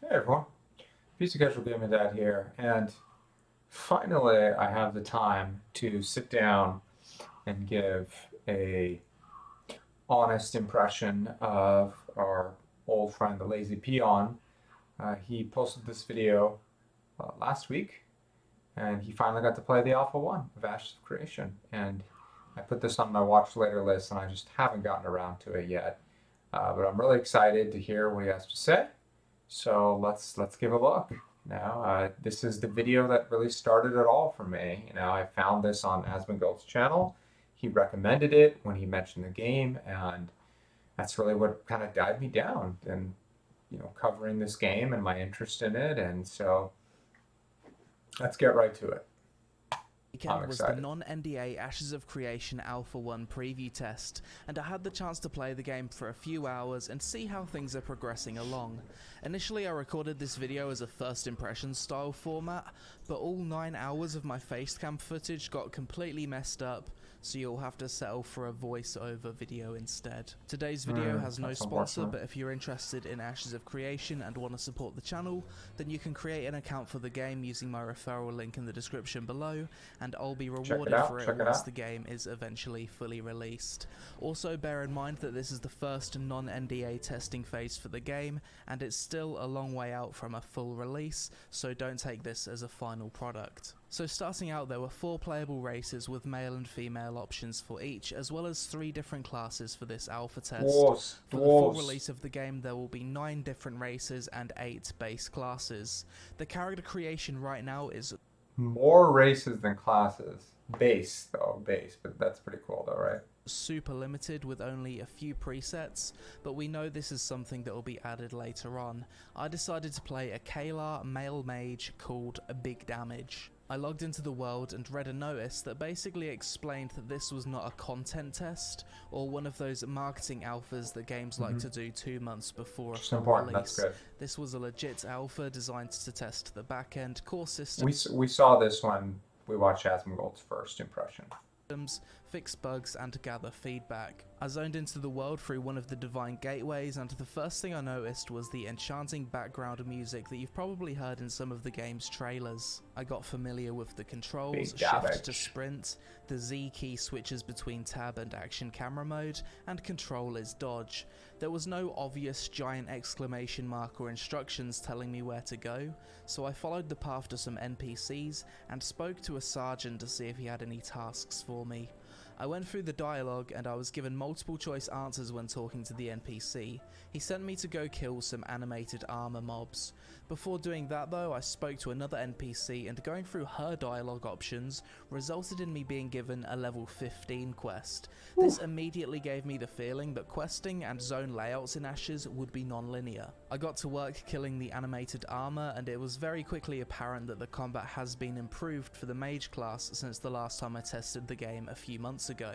Hey everyone, Piece of Casual Gaming Dad here, and finally I have the time to sit down and give a honest impression of our old friend TheLazyPeon. He posted this video last week, and he finally got to play the Alpha 1 of Ashes of Creation, and I put this on my watch later list, and I just haven't gotten around to it yet. But I'm really excited to hear what he has to say. So let's give a look. This is the video that really started it all for me. I found this on Asmongold's channel. He recommended it when he mentioned the game, and that's really what kind of dived me down and covering this game and my interest in it. And so let's get right to it. I'm Weekend was the excited. non-NDA Ashes of Creation Alpha 1 preview test, and I had the chance to play the game for a few hours and see how things are progressing along. Initially I recorded this video as a first impressions style format, but all 9 hours of my facecam footage got completely messed up, so you'll have to settle for a voice-over video instead. Today's video has no That's sponsor, unfortunate. but if you're interested in Ashes of Creation and want to support the channel, then you can create an account for the game using my referral link in the description below, and I'll be Check it rewarded out. for it Check it once out. the game is eventually fully released. Also bear in mind that this is the first non-NDA testing phase for the game, and it's still a long way out from a full release, so don't take this as a final product. So starting out, there were 4 playable races with male and female options for each, as well as 3 different classes for this alpha test. Dwarves, For the full dwarves. release of the game, there will be 9 different races and 8 base classes. The character creation right now is More races than classes. Base though, base, but that's pretty cool though, right? super limited with only a few presets, but we know this is something that will be added later on. I decided to play a Kalar male mage called Big Damage. I logged into the world and read a notice that basically explained that this was not a content test or one of those marketing alphas that games like to do 2 months before a Which is full important. That's release. good. This was a legit alpha designed to test the back-end core system. We saw this when we watched Asmongold's first impression. Fix bugs and gather feedback. I zoned into the world through one of the divine gateways, and the first thing I noticed was the enchanting background music that you've probably heard in some of the game's trailers. I got familiar with the controls, shift to sprint, the Z key switches between tab and action camera mode, and control is dodge. There was no obvious giant exclamation mark or instructions telling me where to go, so I followed the path to some NPCs and spoke to a sergeant to see if he had any tasks for me. I went through the dialogue and I was given multiple choice answers when talking to the NPC. He sent me to go kill some animated armor mobs. Before doing that though, I spoke to another NPC, and going through her dialogue options resulted in me being given a level 15 quest. This immediately gave me the feeling that questing and zone layouts in Ashes would be non-linear. I got to work killing the animated armor, and it was very quickly apparent that the combat has been improved for the mage class since the last time I tested the game a few months ago.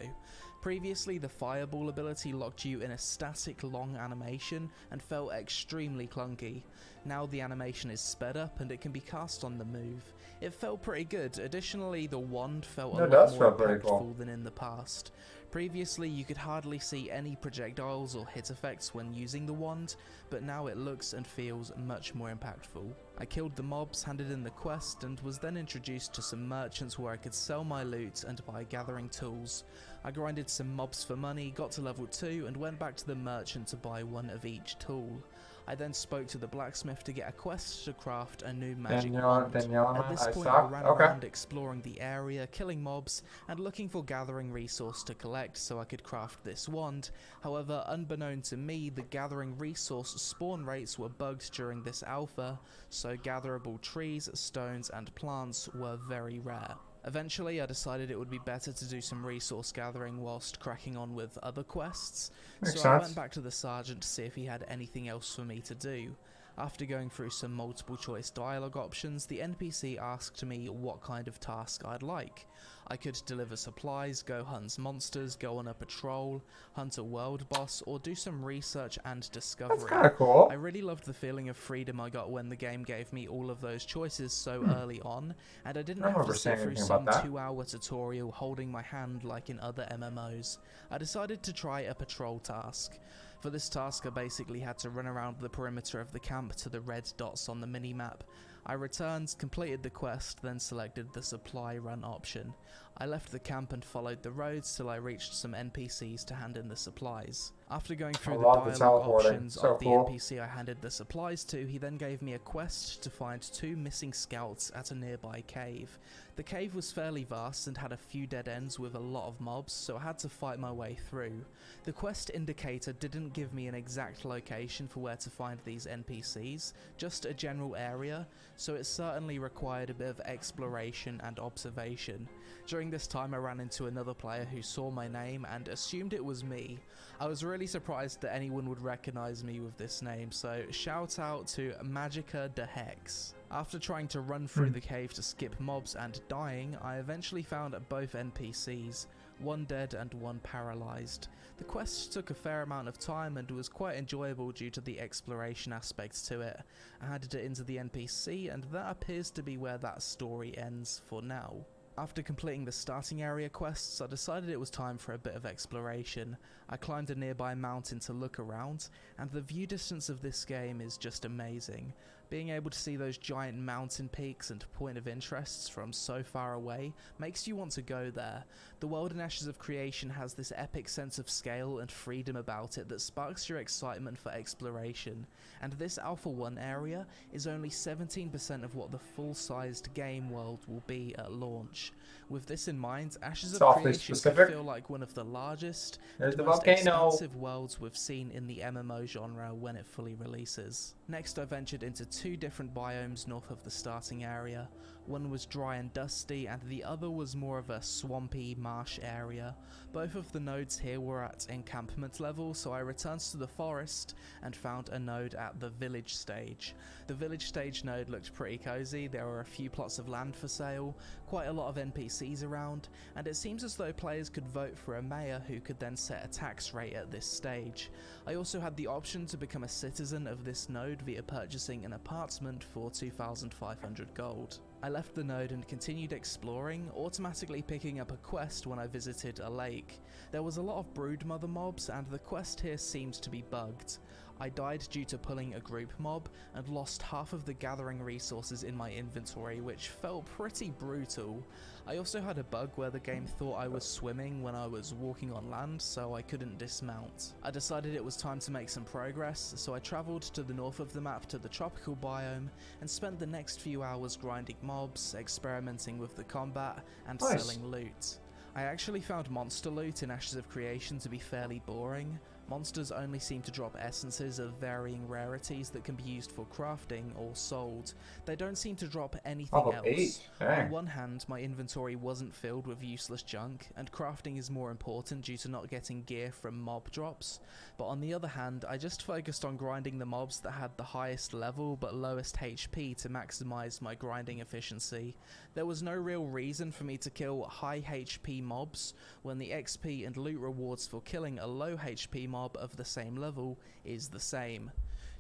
Previously, the fireball ability locked you in a static long animation and felt extremely clunky. Now the animation is sped up and it can be cast on the move. It felt pretty good. Additionally, the wand felt a lot more impactful than in the past. Previously, you could hardly see any projectiles or hit effects when using the wand, but now it looks and feels much more impactful. I killed the mobs, handed in the quest, and was then introduced to some merchants where I could sell my loot and buy gathering tools. I grinded some mobs for money, got to level 2, and went back to the merchant to buy one of each tool. I then spoke to the blacksmith to get a quest to craft a new magic wand. At this point I ran around exploring the area, killing mobs, and looking for gathering resource to collect so I could craft this wand. However, unbeknown to me, the gathering resource spawn rates were bugged during this alpha, so gatherable trees, stones, and plants were very rare. Eventually, I decided it would be better to do some resource gathering whilst cracking on with other quests, I went back to the sergeant to see if he had anything else for me to do. After going through some multiple choice dialogue options, the NPC asked me what kind of task I'd like. I could deliver supplies, go hunt monsters, go on a patrol, hunt a world boss, or do some research and discovery. That's kind of cool. I really loved the feeling of freedom I got when the game gave me all of those choices so early on, and I didn't have to sit through some 2-hour tutorial holding my hand like in other MMOs. I decided to try a patrol task. For this task, I basically had to run around the perimeter of the camp to the red dots on the minimap. I returned, completed the quest, then selected the supply run option. I left the camp and followed the roads till I reached some NPCs to hand in the supplies. After going I through the love the dialogue teleporting. options So of the cool. NPC I handed the supplies to, he then gave me a quest to find 2 missing scouts at a nearby cave. The cave was fairly vast and had a few dead ends with a lot of mobs, so I had to fight my way through. The quest indicator didn't give me an exact location for where to find these NPCs, just a general area, so it certainly required a bit of exploration and observation. During this time I ran into another player who saw my name and assumed it was me. I was really surprised that anyone would recognize me with this name, so shout out to Magica de Hex. After trying to run through the cave to skip mobs and dying, I eventually found both NPCs, one dead and one paralysed. The quest took a fair amount of time and was quite enjoyable due to the exploration aspects to it. I handed it into the NPC and that appears to be where that story ends for now. After completing the starting area quests, I decided it was time for a bit of exploration. I climbed a nearby mountain to look around, and the view distance of this game is just amazing. Being able to see those giant mountain peaks and point of interests from so far away makes you want to go there. The world in Ashes of Creation has this epic sense of scale and freedom about it that sparks your excitement for exploration, and this Alpha 1 area is only 17% of what the full-sized game world will be at launch. With this in mind, Ashes It's of awfully Creation could specific. feel like one of the largest There's and the most volcano. expansive worlds we've seen in the MMO genre when it fully releases. Next, I ventured into 2 different biomes north of the starting area. One was dry and dusty, and the other was more of a swampy marsh area. Both of the nodes here were at encampment level, so I returned to the forest and found a node at the village stage. The village stage node looked pretty cozy. There were a few plots of land for sale, quite a lot of NPCs around, and it seems as though players could vote for a mayor who could then set a tax rate at this stage. I also had the option to become a citizen of this node via purchasing an apartment for 2,500 gold. I left the node and continued exploring, automatically picking up a quest when I visited a lake. There was a lot of broodmother mobs and the quest here seemed to be bugged. I died due to pulling a group mob and lost half of the gathering resources in my inventory, which felt pretty brutal. I also had a bug where the game thought I was swimming when I was walking on land, so I couldn't dismount. I decided it was time to make some progress, so I travelled to the north of the map to the tropical biome and spent the next few hours grinding mobs, experimenting with the combat, and Nice. selling loot. I actually found monster loot in Ashes of Creation to be fairly boring. Monsters only seem to drop essences of varying rarities that can be used for crafting or sold. They don't seem to drop anything Level else. 8. On Dang. one hand, my inventory wasn't filled with useless junk, and crafting is more important due to not getting gear from mob drops, but on the other hand, I just focused on grinding the mobs that had the highest level but lowest HP to maximize my grinding efficiency. There was no real reason for me to kill high HP mobs when the XP and loot rewards for killing a low HP mob of the same level is the same.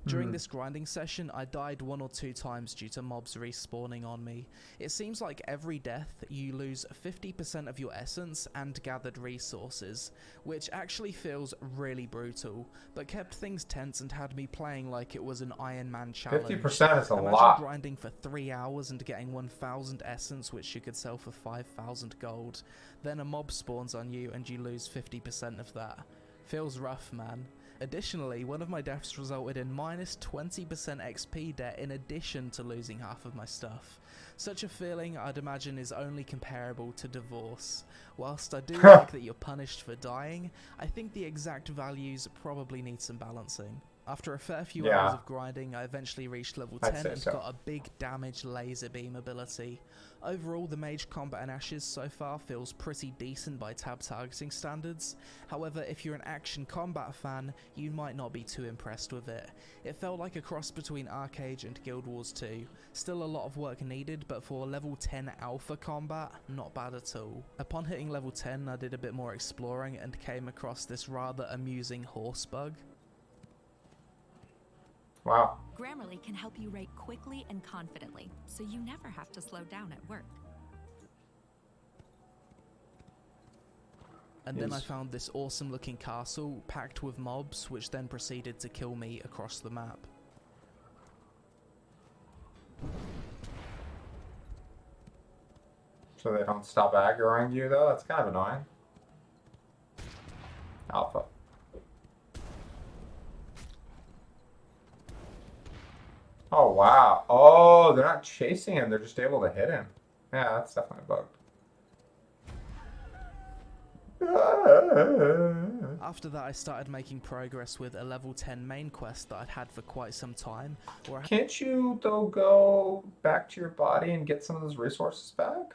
During this grinding session, I died 1 or 2 times due to mobs respawning on me. It seems like every death you lose 50% of your essence and gathered resources, which actually feels really brutal, but kept things tense and had me playing like it was an Iron Man challenge. 50% is a Imagine lot. grinding for 3 hours and getting 1,000 essence, which you could sell for 5,000 gold. Then a mob spawns on you and you lose 50% of that. Feels rough, man. Additionally, one of my deaths resulted in minus 20% XP debt in addition to losing half of my stuff. Such a feeling, I'd imagine, is only comparable to divorce. Whilst I do like that you're punished for dying, I think the exact values probably need some balancing. After a fair few hours of grinding, I eventually reached level 10 and got a big damage laser beam ability. Overall, the mage combat in Ashes so far feels pretty decent by tab targeting standards. However, if you're an action combat fan, you might not be too impressed with it. It felt like a cross between Arcade and Guild Wars 2. Still a lot of work needed, but for level 10 alpha combat, not bad at all. Upon hitting level 10, I did a bit more exploring and came across this rather amusing horse bug. Wow. Grammarly can help you write quickly and confidently, so you never have to slow down at work. And then I is... found this awesome looking castle packed with mobs, which then proceeded to kill me across the map. So they don't stop aggroing you, though? That's kind of annoying. Alpha. Oh, wow. Oh, they're not chasing him. They're just able to hit him. Yeah, that's definitely bugged. After that, I started making progress with a level 10 main quest that I'd had for quite some time, where I Can't you, though, go back to your body and get some of those resources back?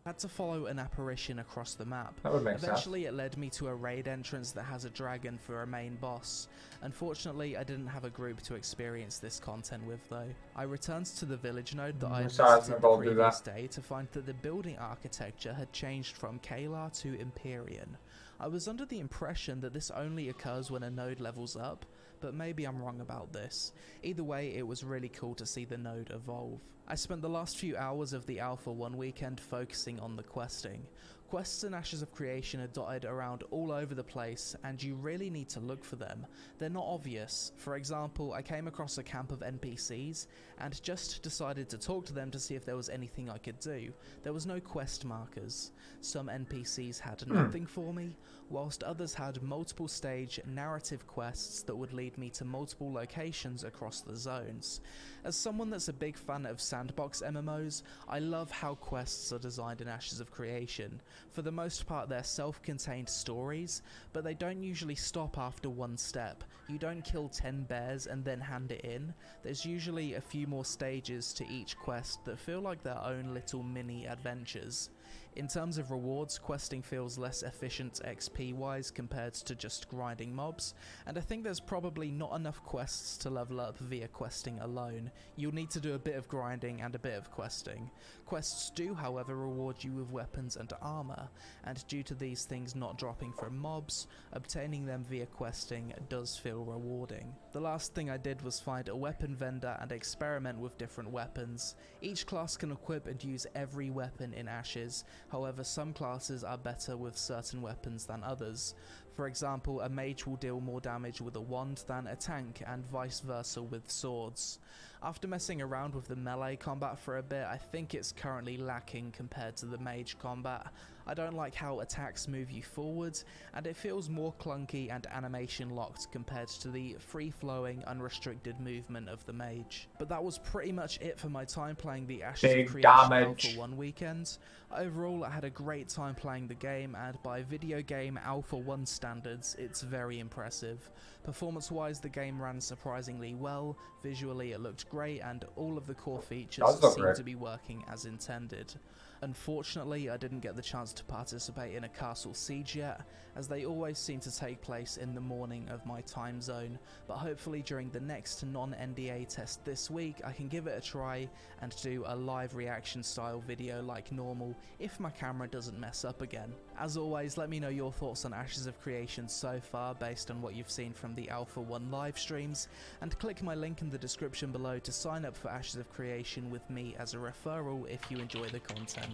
had to follow an apparition across the map. That would make sense. Eventually, it led me to a raid entrance that has a dragon for a main boss. Unfortunately, I didn't have a group to experience this content with though. I returned to the village node that I had visited the previous day to find that the building architecture had changed from Kalar to Empyrean. I was under the impression that this only occurs when a node levels up, but maybe I'm wrong about this. Either way, it was really cool to see the node evolve. I spent the last few hours of the Alpha 1 weekend focusing on the questing. Quests and Ashes of Creation are dotted around all over the place, and you really need to look for them. They're not obvious. For example, I came across a camp of NPCs, and just decided to talk to them to see if there was anything I could do. There was no quest markers. Some NPCs had nothing for me, whilst others had multiple stage narrative quests that would lead me to multiple locations across the zones. As someone that's a big fan of sandbox MMOs, I love how quests are designed in Ashes of Creation. For the most part, they're self-contained stories, but they don't usually stop after one step. You don't kill 10 bears and then hand it in. There's usually a few more stages to each quest that feel like their own little mini adventures. In terms of rewards, questing feels less efficient XP-wise compared to just grinding mobs, and I think there's probably not enough quests to level up via questing alone. You'll need to do a bit of grinding and a bit of questing. Quests do, however, reward you with weapons and armor, and due to these things not dropping from mobs, obtaining them via questing does feel rewarding. The last thing I did was find a weapon vendor and experiment with different weapons. Each class can equip and use every weapon in Ashes. However, some classes are better with certain weapons than others. For example, a mage will deal more damage with a wand than a tank, and vice versa with swords. After messing around with the melee combat for a bit, I think it's currently lacking compared to the mage combat. I don't like how attacks move you forward, and it feels more clunky and animation locked compared to the free-flowing, unrestricted movement of the mage. But that was pretty much it for my time playing the Ashes of Creation Alpha 1 weekend. Overall, I had a great time playing the game, and by video game Alpha 1 standards, it's very impressive. Performance-wise, the game ran surprisingly well, visually it looked great, and all of the core features seemed to be working as intended. Unfortunately, I didn't get the chance to participate in a castle siege yet, as they always seem to take place in the morning of my time zone, but hopefully during the next non-NDA test this week I can give it a try and do a live reaction style video like normal if my camera doesn't mess up again. As always, let me know your thoughts on Ashes of Creation so far based on what you've seen from the Alpha 1 live streams, and click my link in the description below to sign up for Ashes of Creation with me as a referral if you enjoy the content.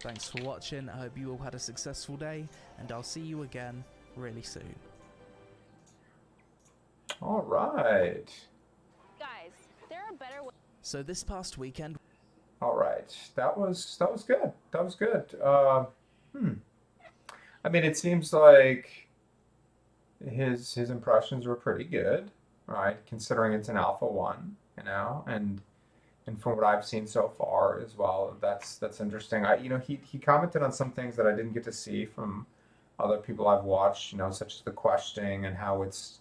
Thanks for watching, I hope you all had a successful day, and I'll see you again really soon. Alright. Guys, there are better ways. So this past weekend... Alright, that was good. That was good. I mean, it seems like his impressions were pretty good, right? Considering it's an Alpha 1, you know, and from what I've seen so far as well, that's interesting. He commented on some things that I didn't get to see from other people I've watched, you know, such as the questing and how it's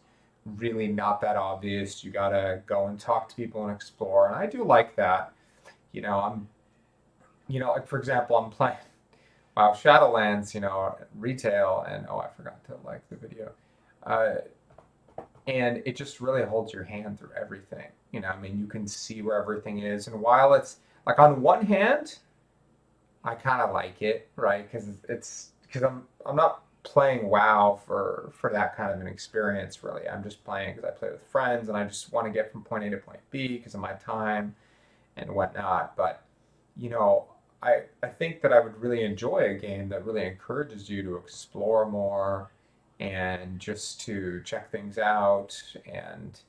really not that obvious. You gotta go and talk to people and explore, and I do like that. Like for example, I'm playing Shadowlands, retail, and oh, I forgot to like the video. And it just really holds your hand through everything. I mean, you can see where everything is. And while it's like on one hand, I kind of like it, right? Because I'm not playing WoW for that kind of an experience, really. I'm just playing because I play with friends and I just want to get from point A to point B because of my time and whatnot. But I think that I would really enjoy a game that really encourages you to explore more and just to check things out and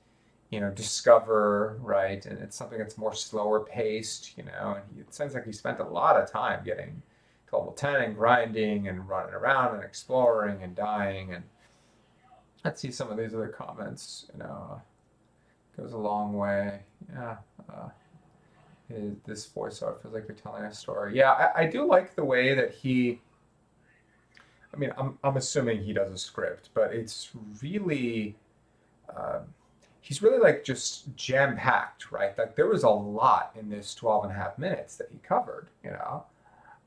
discover, right? And it's something that's more slower paced, and it sounds like he spent a lot of time getting to level 10 and grinding and running around and exploring and dying. And let's see some of these other comments, goes a long way. Yeah. Uh, this voiceover feels like you're telling a story. Yeah, I do like the way that I mean, I'm assuming he does a script, but it's really, uh, he's really like just jam packed, right? Like there was a lot in this 12 and a half minutes that he covered.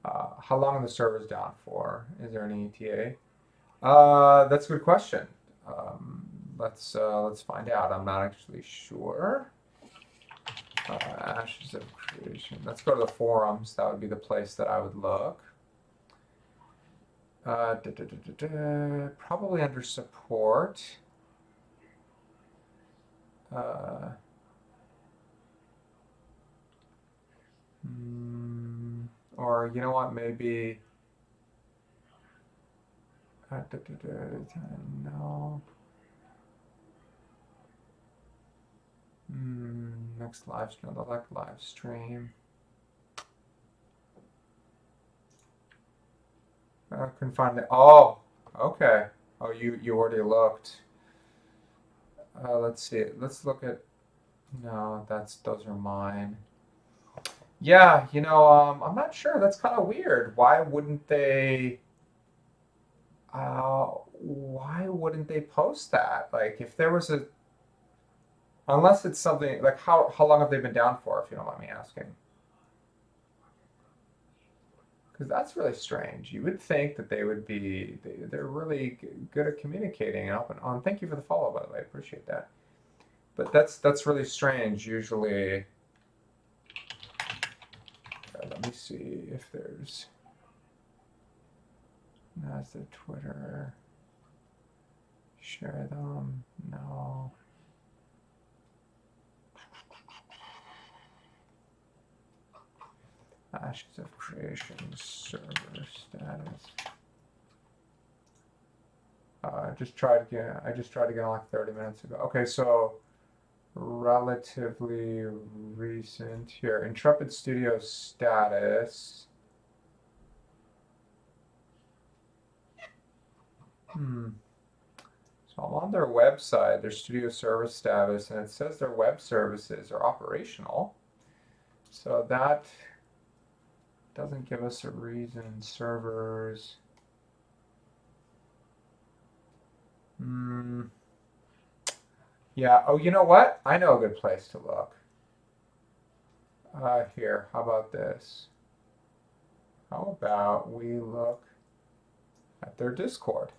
How long are the servers down for? Is there any ETA? That's a good question. Um, let's find out. I'm not actually sure. Ashes of Creation. Let's go to the forums. That would be the place that I would look. Probably under support. Uh, or you know what? Maybe. No. Next live stream. I like live stream. I couldn't find it. Oh, okay. Oh, you already looked. Let's see. Let's look at. No, those are mine. Yeah, I'm not sure. That's kind of weird. Why wouldn't they post that? Like, if there was unless it's something like how long have they been down for, if you don't mind me asking? Because that's really strange. You would think that they would be, they're really good at communicating and open on. Thank you for the follow, by the way. I appreciate that. But that's really strange. Usually, let me see if there's, that's their Twitter. Share them. No. Ashes of Creation server status. I just tried again like 30 minutes ago. Okay, so relatively recent here. Intrepid Studio status. So I'm on their website, their studio service status, and it says their web services are operational. So that doesn't give us a reason. Servers. Yeah. Oh, you know what? I know a good place to look. Here, how about this? How about we look at their Discord?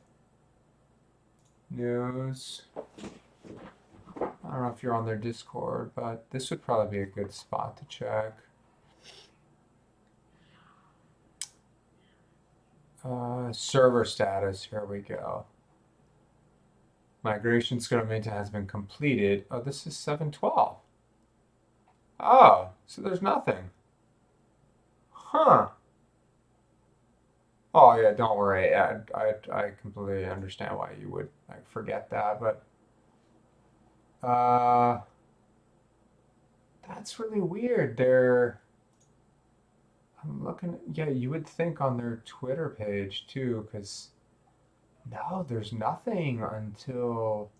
News. I don't know if you're on their Discord, but this would probably be a good spot to check. Server status. Here we go. Migration Scrumminton has been completed. Oh, this is 712. Oh, so there's nothing. Huh. Oh yeah, don't worry. I completely understand why you would like forget that, but uh that's really weird. I'm looking, yeah, you would think on their Twitter page too, because no, there's nothing until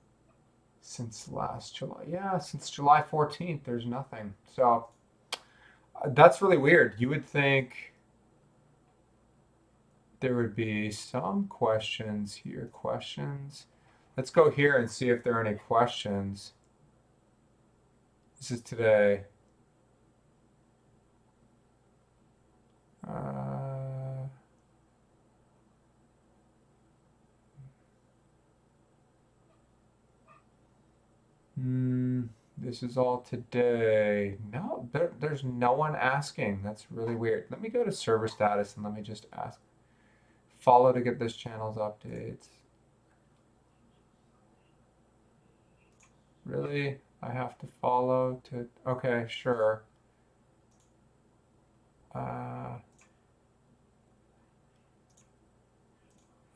since last July. Yeah, since July 14th, there's nothing. So that's really weird. You would think there would be some questions here. Questions. Let's go here and see if there are any questions. This is today. Uh, this is all today. No, there's no one asking. That's really weird. Let me go to server status and let me just ask. Follow to get this channel's updates. Really? I have to follow to. Okay, sure.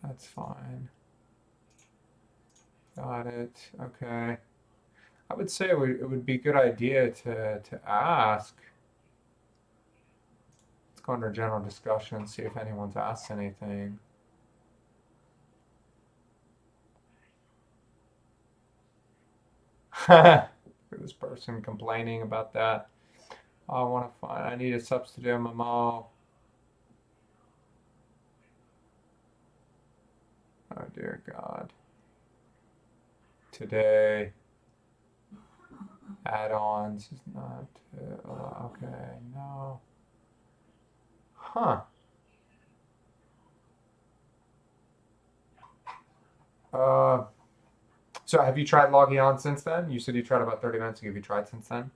That's fine. Got it. Okay. I would say it would be a good idea to ask. Let's go under general discussion, see if anyone's asked anything. This person complaining about that. I want to find. I need a substitute MMO. Oh dear God. Today, add-ons is not. Okay, no. Huh. Uh, so have you tried logging on since then? You said you tried about 30 minutes ago. Have you tried since then?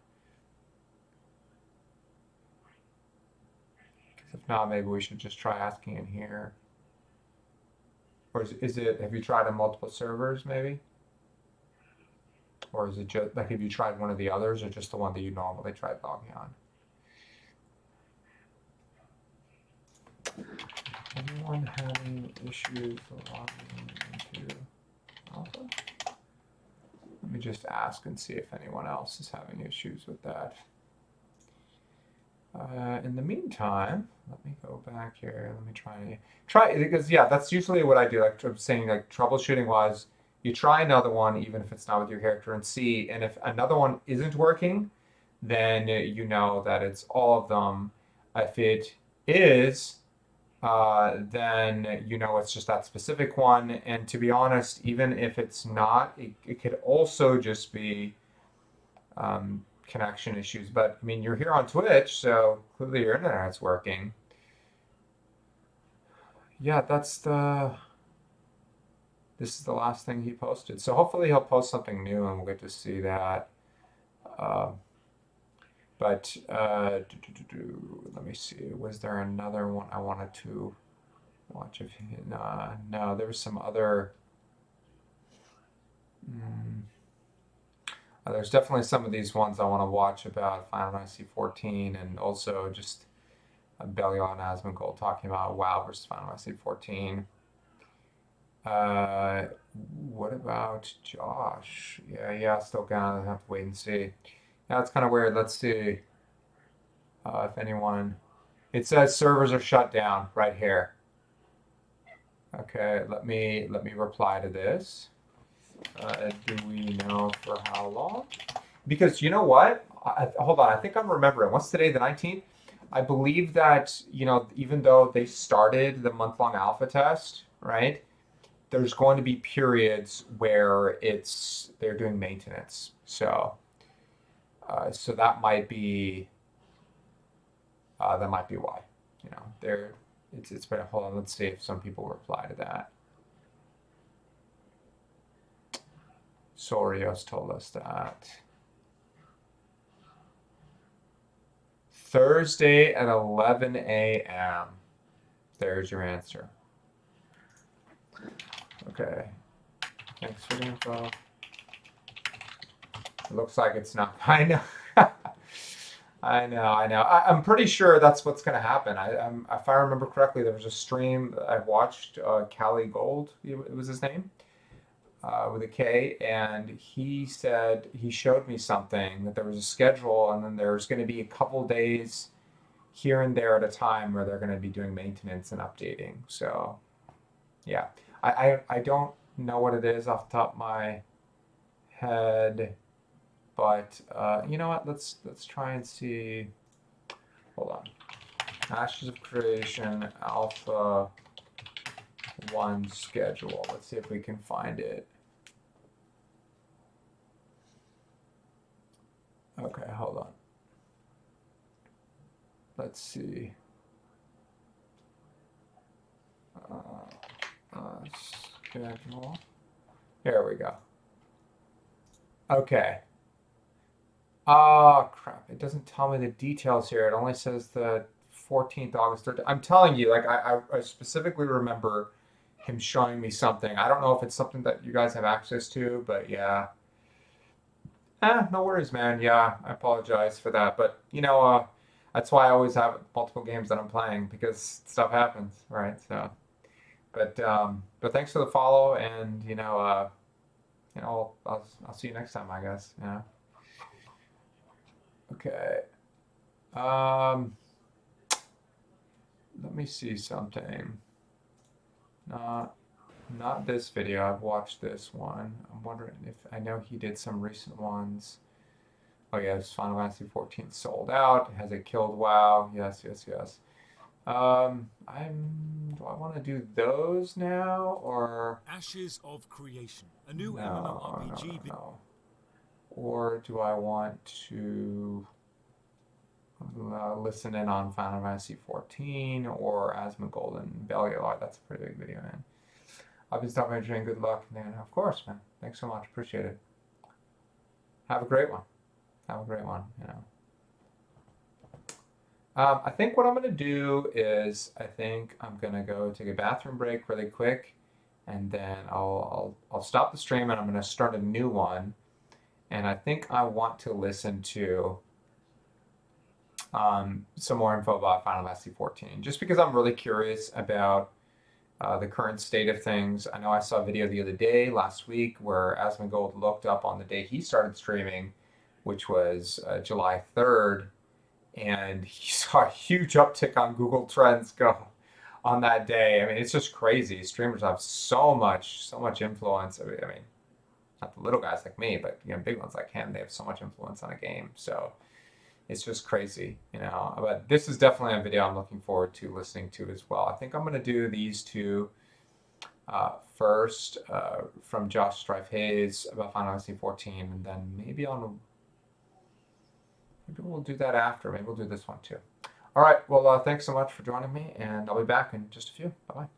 Because if not, maybe we should just try asking in here. Or is it, have you tried on multiple servers maybe? Or is it just, like, have you tried one of the others or just the one that you normally tried logging on? Anyone having issues logging into Alpha? Let me just ask and see if anyone else is having issues with that. In the meantime, let me go back here. Let me try because yeah, that's usually what I do. Like I'm saying, like troubleshooting wise, you try another one even if it's not with your character and see. And if another one isn't working, then you know that it's all of them. If it is, then you know it's just that specific one. And to be honest, even if it's not, it could also just be connection issues. But I mean, you're here on Twitch, so clearly your internet's working. Yeah, this is the last thing he posted. So hopefully he'll post something new and we'll get to see that. Uh, but let me see. Was there another one I wanted to watch? If no, there was some other. Mm, there's definitely some of these ones I want to watch about Final Fantasy 14 and also just Belial and Asmongold talking about WoW versus Final Fantasy 14. Uh, what about Josh? Yeah, still gonna have to wait and see. Yeah, it's kind of weird. Let's see if anyone. It says servers are shut down right here. Okay, let me reply to this. Do we know for how long? Because you know what? Hold on, I think I'm remembering. What's today, the 19th? I believe that, even though they started the month-long alpha test, right? There's going to be periods where they're doing maintenance. So that might be why. They're it's been hold on. Let's see if some people reply to that. Sorios told us that Thursday at 11 a.m. There's your answer. Okay. Thanks for the info. It looks like it's not. I know. I know. I'm pretty sure that's what's going to happen. If I remember correctly, there was a stream I watched. Cali Gold, it was his name, with a K, and he said he showed me something that there was a schedule, and then there's going to be a couple days here and there at a time where they're going to be doing maintenance and updating. So, yeah, I don't know what it is off the top of my head. But you know what? Let's try and see. Hold on. Ashes of Creation Alpha 1 schedule. Let's see if we can find it. Okay, hold on. Let's see. Schedule. Here we go. Okay. Oh, crap. It doesn't tell me the details here. It only says the 14th August 13th. I'm telling you, like, I specifically remember him showing me something. I don't know if it's something that you guys have access to, but yeah. No worries, man. Yeah, I apologize for that. But, that's why I always have multiple games that I'm playing because stuff happens, right? So But thanks for the follow, and I'll see you next time, I guess. Yeah. Okay. Um, let me see something. Not not this video. I've watched this one. I'm wondering if I know he did some recent ones. Oh yes, Final Fantasy 14 sold out. Has it killed WoW? Yes, yes, yes. Do I want to do those now or Ashes of Creation, a new no, no, no, MMORPG. no. Or do I want to listen in on Final Fantasy 14 or Asmongold and Bellular? That's a pretty big video, man. I've been stopping mentioning good luck, man. Of course, man. Thanks so much. Appreciate it. Have a great one. Have a great one. I think what I'm gonna do is I think I'm gonna go take a bathroom break really quick, and then I'll stop the stream and I'm gonna start a new one. And I think I want to listen to some more info about Final Fantasy 14, just because I'm really curious about the current state of things. I know I saw a video the other day, last week, where Asmongold looked up on the day he started streaming, which was July 3rd, and he saw a huge uptick on Google Trends go on that day. I mean, it's just crazy. Streamers have so much influence. I mean, not the little guys like me, but big ones like him. They have so much influence on a game. So it's just crazy. But this is definitely a video I'm looking forward to listening to as well. I think I'm going to do these two first from Josh Strife Hayes about Final Fantasy 14, and then maybe we'll do that after. Maybe we'll do this one too. All right. Well, thanks so much for joining me, and I'll be back in just a few. Bye bye.